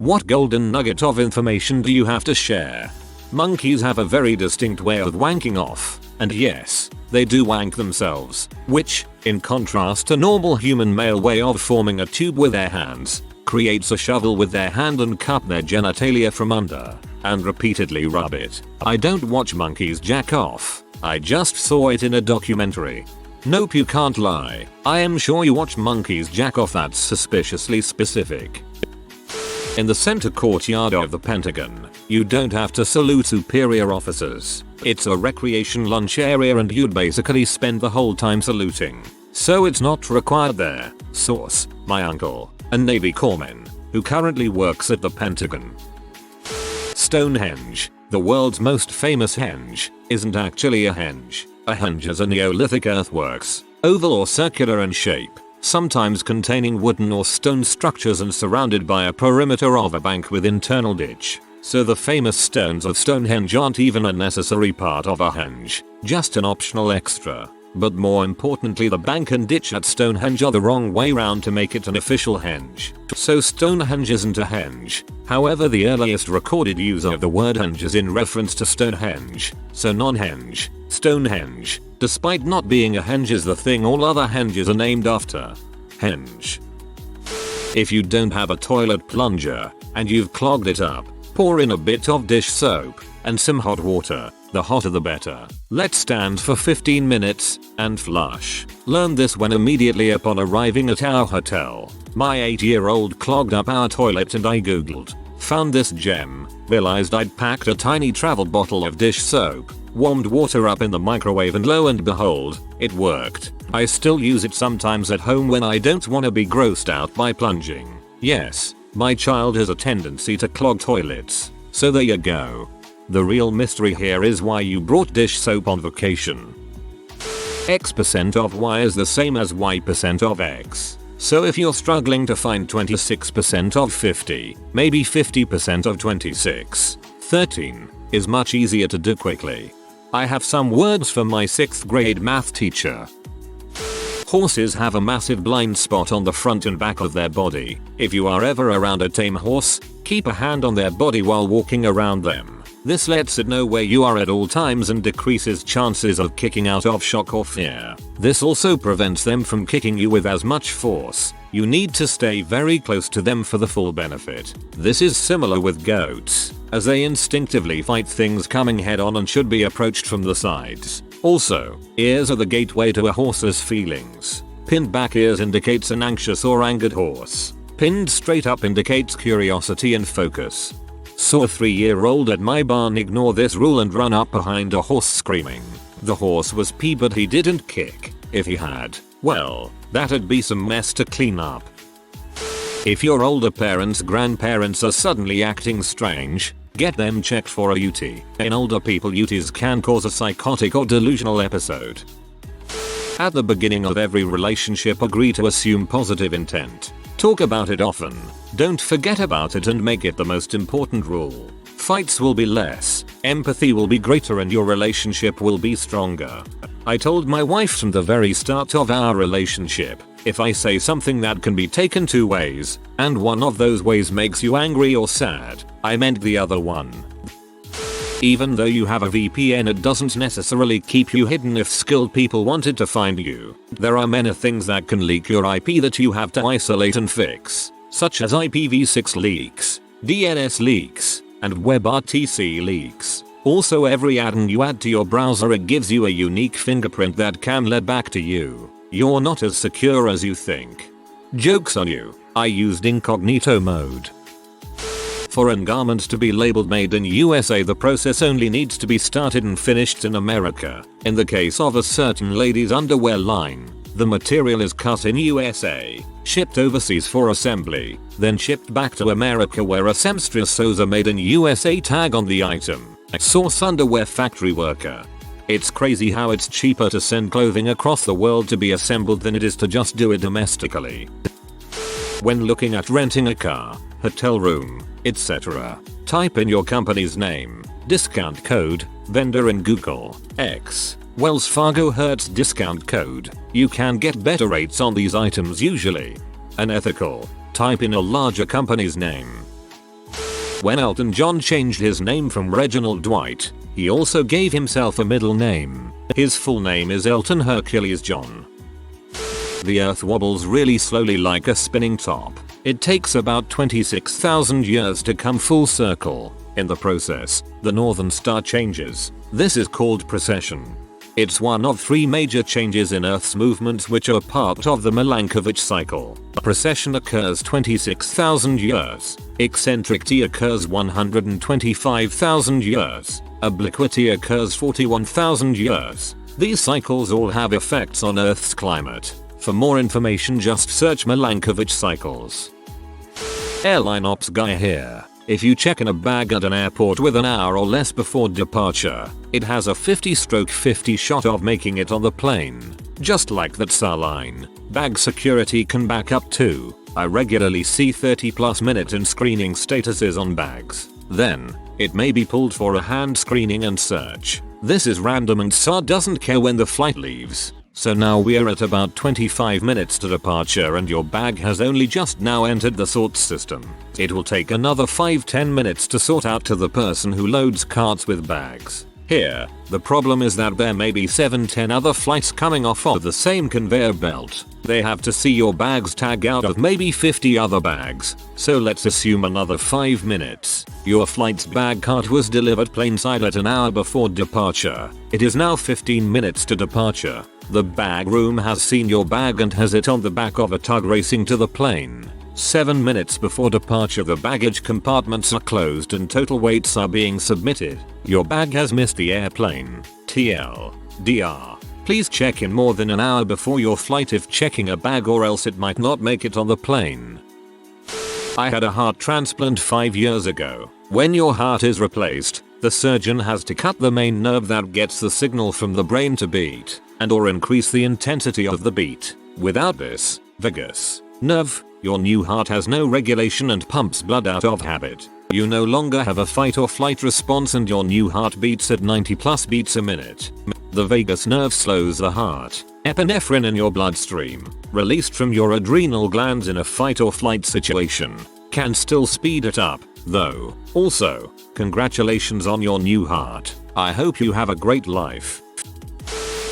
What golden nugget of information do you have to share? Monkeys have a very distinct way of wanking off, and yes, they do wank themselves, which, in contrast to normal human male way of forming a tube with their hands, creates a shovel with their hand and cup their genitalia from under, and repeatedly rub it. I don't watch monkeys jack off, I just saw it in a documentary. Nope, you can't lie. I am sure you watch monkeys jack off, that's suspiciously specific. In the center courtyard of the Pentagon, you don't have to salute superior officers. It's a recreation lunch area and you'd basically spend the whole time saluting. So it's not required there. Source: my uncle, a Navy corpsman, who currently works at the Pentagon. Stonehenge, the world's most famous henge, isn't actually a henge. A henge is a Neolithic earthworks, oval or circular in shape, sometimes containing wooden or stone structures and surrounded by a perimeter of a bank with internal ditch. So the famous stones of Stonehenge aren't even a necessary part of a henge, just an optional extra. But more importantly, the bank and ditch at Stonehenge are the wrong way round to make it an official henge. So Stonehenge isn't a henge. However, the earliest recorded use of the word henge is in reference to Stonehenge, so non-henge, Stonehenge, despite not being a henge, is the thing all other henges are named after. Henge. If you don't have a toilet plunger, and you've clogged it up, pour in a bit of dish soap, and some hot water. The hotter the better. Let stand for 15 minutes, and flush. Learned this when immediately upon arriving at our hotel. My 8-year-old clogged up our toilet and I googled. Found this gem. Realized I'd packed a tiny travel bottle of dish soap. Warmed water up in the microwave and lo and behold, it worked. I still use it sometimes at home when I don't want to be grossed out by plunging. Yes, my child has a tendency to clog toilets. So there you go. The real mystery here is why you brought dish soap on vacation. X% of Y is the same as Y% of X. So if you're struggling to find 26% of 50, maybe 50% of 26, 13 is much easier to do quickly. I have some words for my 6th grade math teacher. Horses have a massive blind spot on the front and back of their body. If you are ever around a tame horse, keep a hand on their body while walking around them. This lets it know where you are at all times and decreases chances of kicking out of shock or fear. This also prevents them from kicking you with as much force. You need to stay very close to them for the full benefit. This is similar with goats, as they instinctively fight things coming head on and should be approached from the sides. Also, ears are the gateway to a horse's feelings. Pinned back ears indicates an anxious or angered horse. Pinned straight up indicates curiosity and focus. Saw a 3-year-old at my barn ignore this rule and run up behind a horse screaming. The horse was pee but he didn't kick. If he had, well, that'd be some mess to clean up. If your older parents' grandparents are suddenly acting strange, get them checked for a UT. In older people, UTs can cause a psychotic or delusional episode. At the beginning of every relationship, agree to assume positive intent. Talk about it often. Don't forget about it and make it the most important rule. Fights will be less, empathy will be greater and your relationship will be stronger. I told my wife from the very start of our relationship, if I say something that can be taken 2 ways, and one of those ways makes you angry or sad, I meant the other one. Even though you have a VPN, it doesn't necessarily keep you hidden if skilled people wanted to find you. There are many things that can leak your IP that you have to isolate and fix, such as IPv6 leaks, DNS leaks, and WebRTC leaks. Also, every add-on you add to your browser, it gives you a unique fingerprint that can lead back to you. You're not as secure as you think. Joke's on you, I used incognito mode. For an garment to be labeled made in USA, the process only needs to be started and finished in America. In the case of a certain ladies' underwear line, the material is cut in USA, shipped overseas for assembly, then shipped back to America where a seamstress sews a made in USA tag on the item. Source: underwear factory worker. It's crazy how it's cheaper to send clothing across the world to be assembled than it is to just do it domestically. When looking at renting a car, hotel room, etc., type in your company's name, discount code, vendor in Google. X. Wells Fargo Hertz discount code. You can get better rates on these items usually. Unethical. Type in a larger company's name. When Elton John changed his name from Reginald Dwight, he also gave himself a middle name. His full name is Elton Hercules John. The earth wobbles really slowly like a spinning top. It takes about 26,000 years to come full circle. In the process, the northern star changes. This is called precession. It's one of 3 major changes in Earth's movement which are part of the Milankovitch cycle. Precession occurs 26,000 years. Eccentricity occurs 125,000 years. Obliquity occurs 41,000 years. These cycles all have effects on Earth's climate. For more information, just search Milankovitch cycles. Airline ops guy here. If you check in a bag at an airport with an hour or less before departure, it has a 50/50 shot of making it on the plane. Just like that SAR line, bag security can back up too. I regularly see 30+ minute in screening statuses on bags. Then, it may be pulled for a hand screening and search. This is random and SAR doesn't care when the flight leaves. So now we're at about 25 minutes to departure and your bag has only just now entered the sort system. It will take another 5-10 minutes to sort out to the person who loads carts with bags. Here, the problem is that there may be 7-10 other flights coming off of the same conveyor belt. They have to see your bag's tag out of maybe 50 other bags. So let's assume another 5 minutes. Your flight's bag cart was delivered plainside at an hour before departure. It is now 15 minutes to departure. The bag room has seen your bag and has it on the back of a tug racing to the plane. 7 minutes before departure, the baggage compartments are closed and total weights are being submitted. Your bag has missed the airplane. TLDR. Please check in more than an hour before your flight if checking a bag, or else it might not make it on the plane. I had a heart transplant 5 years ago. When your heart is replaced, the surgeon has to cut the main nerve that gets the signal from the brain to beat, and or increase the intensity of the beat. Without this vagus nerve, your new heart has no regulation and pumps blood out of habit. You no longer have a fight or flight response and your new heart beats at 90+ beats a minute. The vagus nerve slows the heart. Epinephrine in your bloodstream, released from your adrenal glands in a fight or flight situation, can still speed it up, though. Also, congratulations on your new heart. I hope you have a great life.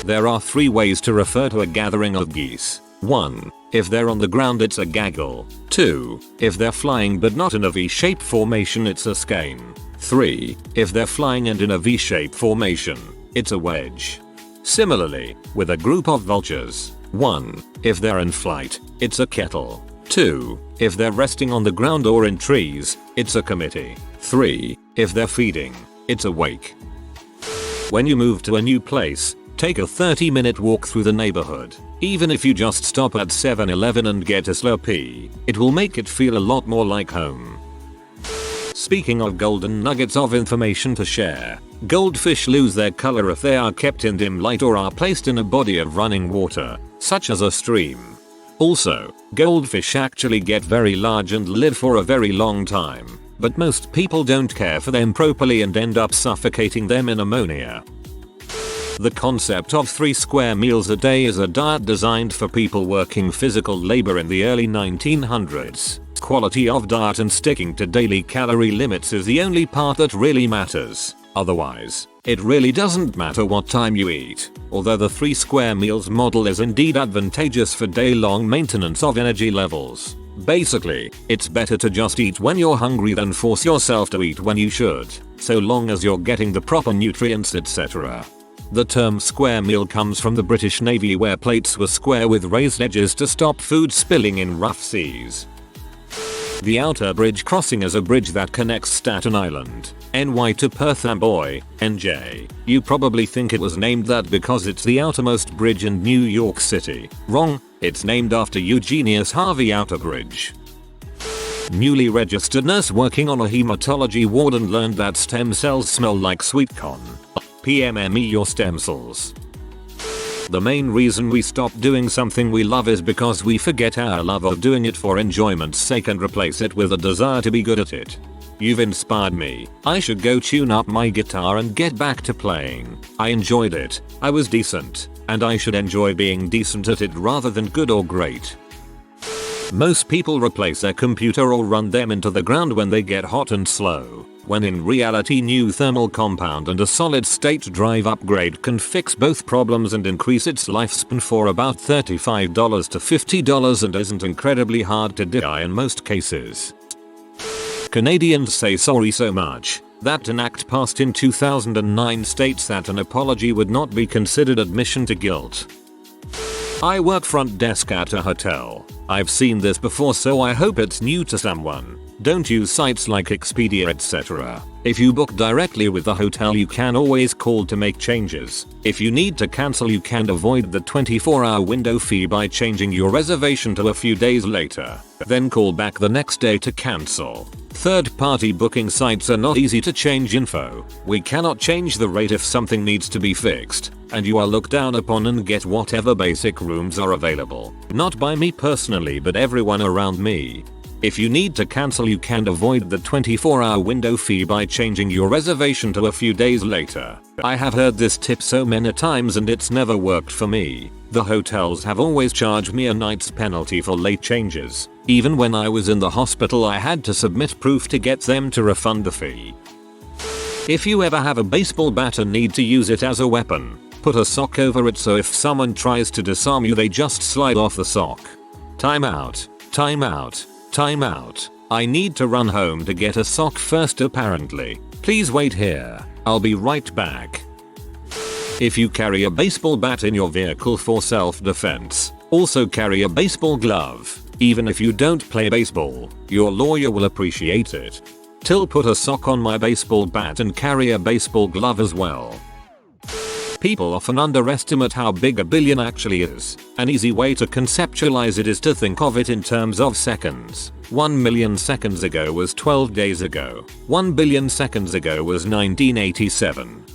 There are 3 ways to refer to a gathering of geese. 1. If they're on the ground, it's a gaggle. 2. If they're flying but not in a V-shaped formation, it's a skein. 3. If they're flying and in a V-shaped formation, it's a wedge. Similarly, with a group of vultures. 1. If they're in flight, it's a kettle. 2. If they're resting on the ground or in trees, it's a committee. 3. If they're feeding, it's a wake. When you move to a new place, take a 30-minute walk through the neighborhood. Even if you just stop at 7-Eleven and get a Slurpee, it will make it feel a lot more like home. Speaking of golden nuggets of information to share, goldfish lose their color if they are kept in dim light or are placed in a body of running water, such as a stream. Also, goldfish actually get very large and live for a very long time, but most people don't care for them properly and end up suffocating them in ammonia. The concept of 3 square meals a day is a diet designed for people working physical labor in the early 1900s. Quality of diet and sticking to daily calorie limits is the only part that really matters. Otherwise, it really doesn't matter what time you eat. Although the 3 square meals model is indeed advantageous for day-long maintenance of energy levels. Basically, it's better to just eat when you're hungry than force yourself to eat when you should, so long as you're getting the proper nutrients, etc. The term square meal comes from the British Navy, where plates were square with raised edges to stop food spilling in rough seas. The Outer Bridge Crossing is a bridge that connects Staten Island, NY to Perth Amboy, NJ. You probably think it was named that because it's the outermost bridge in New York City. Wrong, it's named after Eugenius Harvey Outer Bridge. Newly registered nurse working on a hematology ward and learned that stem cells smell like sweet corn. PMME your stem cells. The main reason we stop doing something we love is because we forget our love of doing it for enjoyment's sake and replace it with a desire to be good at it. You've inspired me. I should go tune up my guitar and get back to playing. I enjoyed it. I was decent. And I should enjoy being decent at it rather than good or great. Most people replace their computer or run them into the ground when they get hot and slow, when in reality new thermal compound and a solid state drive upgrade can fix both problems and increase its lifespan for about $35 to $50 and isn't incredibly hard to DI in most cases. Canadians say sorry so much that an act passed in 2009 states that an apology would not be considered admission to guilt. I work front desk at a hotel. I've seen this before, so I hope it's new to someone. Don't use sites like Expedia etc. If you book directly with the hotel, you can always call to make changes. If you need to cancel, you can avoid the 24-hour window fee by changing your reservation to a few days later. Then call back the next day to cancel. Third-party booking sites are not easy to change info. We cannot change the rate if something needs to be fixed, and you are looked down upon and get whatever basic rooms are available. Not by me personally, but everyone around me. If you need to cancel, you can avoid the 24-hour window fee by changing your reservation to a few days later. I have heard this tip so many times and it's never worked for me. The hotels have always charged me a night's penalty for late changes. Even when I was in the hospital, I had to submit proof to get them to refund the fee. If you ever have a baseball bat and need to use it as a weapon, put a sock over it so if someone tries to disarm you, they just slide off the sock. Time out. Time out. Time out. I need to run home to get a sock first apparently. Please wait here. I'll be right back. If you carry a baseball bat in your vehicle for self-defense, also carry a baseball glove. Even if you don't play baseball, your lawyer will appreciate it. Till put a sock on my baseball bat and carry a baseball glove as well. People often underestimate how big a billion actually is. An easy way to conceptualize it is to think of it in terms of seconds. 1 million seconds ago was 12 days ago. 1 billion seconds ago was 1987.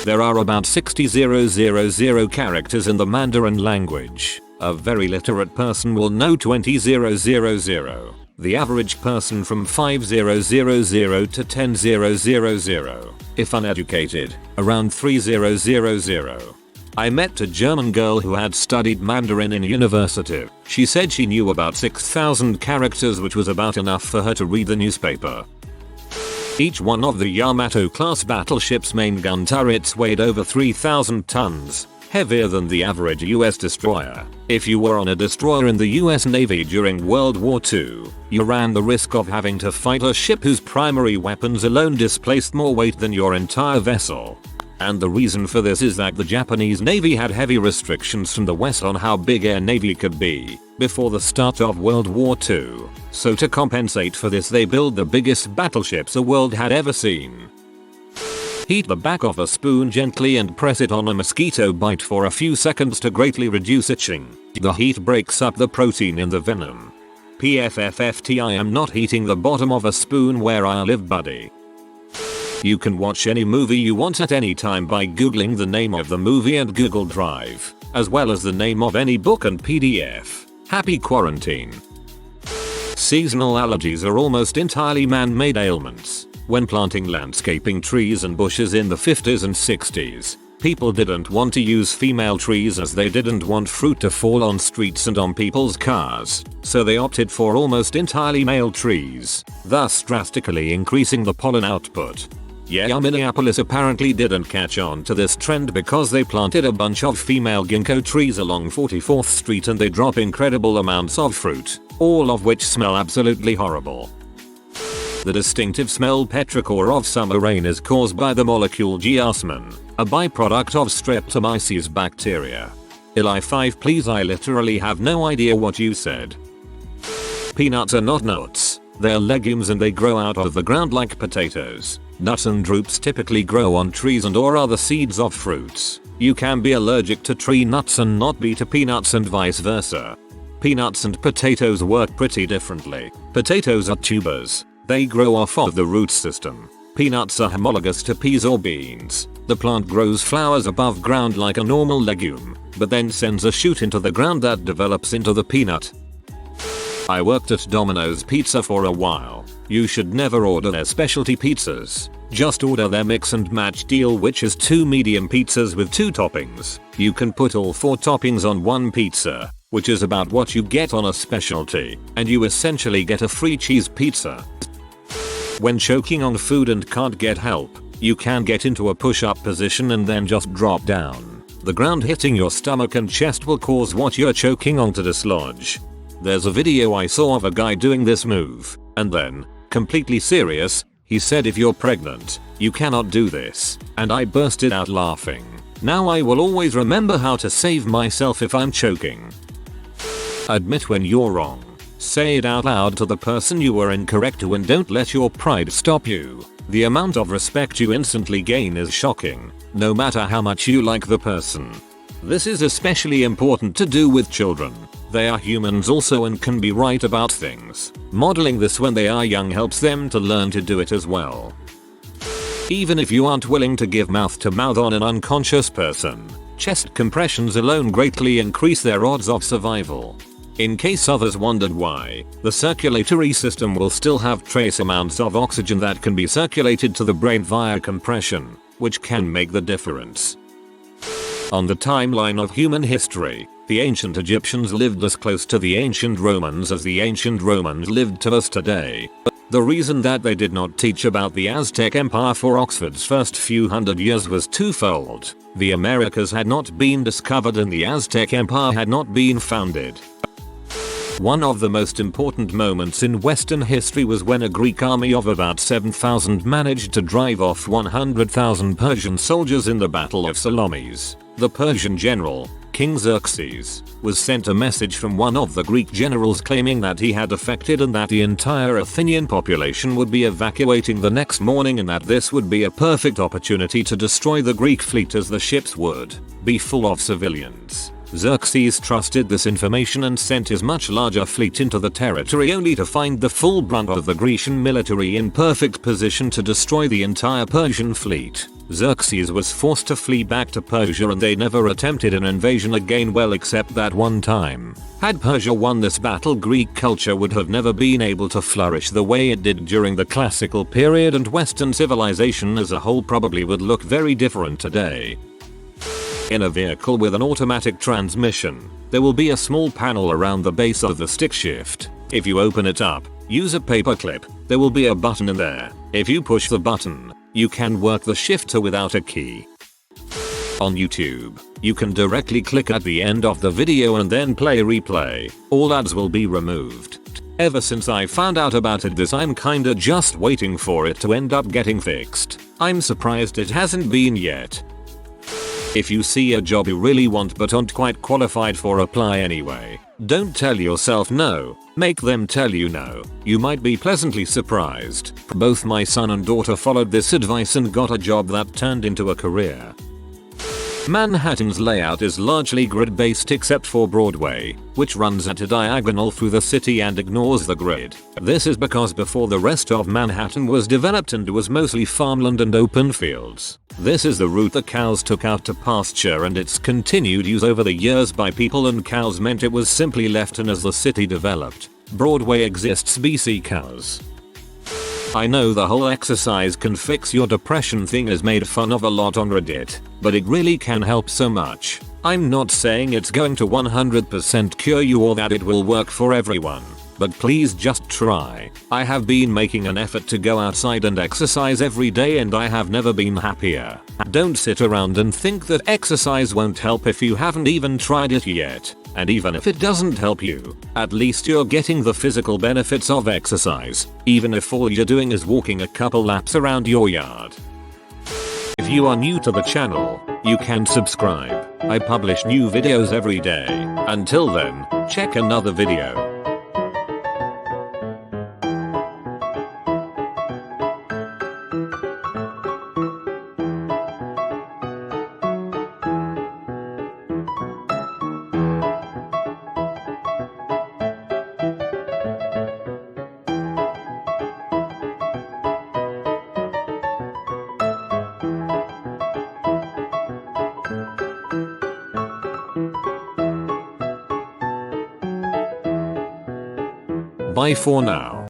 There are about 60,000 characters in the Mandarin language. A very literate person will know 20,000. The average person from 5,000 to 10,000. If uneducated, around 3,000. I met a German girl who had studied Mandarin in university. She said she knew about 6,000 characters, which was about enough for her to read the newspaper. Each one of the Yamato-class battleship's main gun turrets weighed over 3,000 tons. Heavier than the average US destroyer. If you were on a destroyer in the US Navy during World War II, you ran the risk of having to fight a ship whose primary weapons alone displaced more weight than your entire vessel. And the reason for this is that the Japanese Navy had heavy restrictions from the West on how big air navy could be before the start of World War II. So to compensate for this, they built the biggest battleships the world had ever seen. Heat the back of a spoon gently and press it on a mosquito bite for a few seconds to greatly reduce itching. The heat breaks up the protein in the venom. PFFFT, I am not heating the bottom of a spoon where I live, buddy. You can watch any movie you want at any time by googling the name of the movie and Google Drive, as well as the name of any book and PDF. Happy quarantine. Seasonal allergies are almost entirely man-made ailments. When planting landscaping trees and bushes in the 50s and 60s, people didn't want to use female trees as they didn't want fruit to fall on streets and on people's cars, so they opted for almost entirely male trees, thus drastically increasing the pollen output. Yeah, Minneapolis apparently didn't catch on to this trend because they planted a bunch of female ginkgo trees along 44th Street and they drop incredible amounts of fruit, all of which smell absolutely horrible. The distinctive smell petrichor of summer rain is caused by the molecule geosmin, a byproduct of Streptomyces bacteria. Eli 5, please, I literally have no idea what you said. Peanuts are not nuts. They're legumes and they grow out of the ground like potatoes. Nuts and drupes typically grow on trees and or are the seeds of fruits. You can be allergic to tree nuts and not be to peanuts and vice versa. Peanuts and potatoes work pretty differently. Potatoes are tubers. They grow off of the root system. Peanuts are homologous to peas or beans. The plant grows flowers above ground like a normal legume, but then sends a shoot into the ground that develops into the peanut. I worked at Domino's Pizza for a while. You should never order their specialty pizzas. Just order their mix and match deal, which is 2 medium pizzas with 2 toppings. You can put all 4 toppings on one pizza. which is about what you get on a specialty, and you essentially get a free cheese pizza. When choking on food and can't get help, you can get into a push-up position and then just drop down. The ground hitting your stomach and chest will cause what you're choking on to dislodge. There's a video I saw of a guy doing this move, and then, completely serious, he said if you're pregnant, you cannot do this, and I bursted out laughing. Now I will always remember how to save myself if I'm choking. Admit when you're wrong. Say it out loud to the person you were incorrect to and don't let your pride stop you. The amount of respect you instantly gain is shocking, no matter how much you like the person. This is especially important to do with children. They are humans also and can be right about things. Modeling this when they are young helps them to learn to do it as well. Even if you aren't willing to give mouth to mouth on an unconscious person, chest compressions alone greatly increase their odds of survival. In case others wondered why, the circulatory system will still have trace amounts of oxygen that can be circulated to the brain via compression, which can make the difference. On the timeline of human history, the ancient Egyptians lived as close to the ancient Romans as the ancient Romans lived to us today. The reason that they did not teach about the Aztec Empire for Oxford's first few hundred years was twofold. The Americas had not been discovered and the Aztec Empire had not been founded. One of the most important moments in Western history was when a Greek army of about 7,000 managed to drive off 100,000 Persian soldiers in the Battle of Salamis. The Persian general, King Xerxes, was sent a message from one of the Greek generals claiming that he had defected and that the entire Athenian population would be evacuating the next morning and that this would be a perfect opportunity to destroy the Greek fleet as the ships would be full of civilians. Xerxes trusted this information and sent his much larger fleet into the territory only to find the full brunt of the Grecian military in perfect position to destroy the entire Persian fleet. Xerxes was forced to flee back to Persia and they never attempted an invasion again, well except that one time. Had Persia won this battle, Greek culture would have never been able to flourish the way it did during the classical period and Western civilization as a whole probably would look very different today. In a vehicle with an automatic transmission, there will be a small panel around the base of the stick shift. If you open it up, use a paperclip, there will be a button in there. If you push the button, you can work the shifter without a key. On YouTube, you can directly click at the end of the video and then play replay. All ads will be removed. Ever since I found out about it I'm kinda just waiting for it to end up getting fixed. I'm surprised it hasn't been yet. If you see a job you really want but aren't quite qualified for, apply anyway. Don't tell yourself no, make them tell you no. You might be pleasantly surprised. Both my son and daughter followed this advice and got a job that turned into a career. Manhattan's layout is largely grid-based except for Broadway, which runs at a diagonal through the city and ignores the grid. This is because before the rest of Manhattan was developed and was mostly farmland and open fields. This is the route the cows took out to pasture, and its continued use over the years by people and cows meant it was simply left, and as the city developed, Broadway exists BC cows. I know the whole exercise can fix your depression thing is made fun of a lot on Reddit, but it really can help so much. I'm not saying it's going to 100% cure you or that it will work for everyone, but please just try. I have been making an effort to go outside and exercise every day and I have never been happier. Don't sit around and think that exercise won't help if you haven't even tried it yet. And even if it doesn't help you, at least you're getting the physical benefits of exercise, even if all you're doing is walking a couple laps around your yard. If you are new to the channel, you can subscribe. I publish new videos every day. Until then, check another video. Bye for now.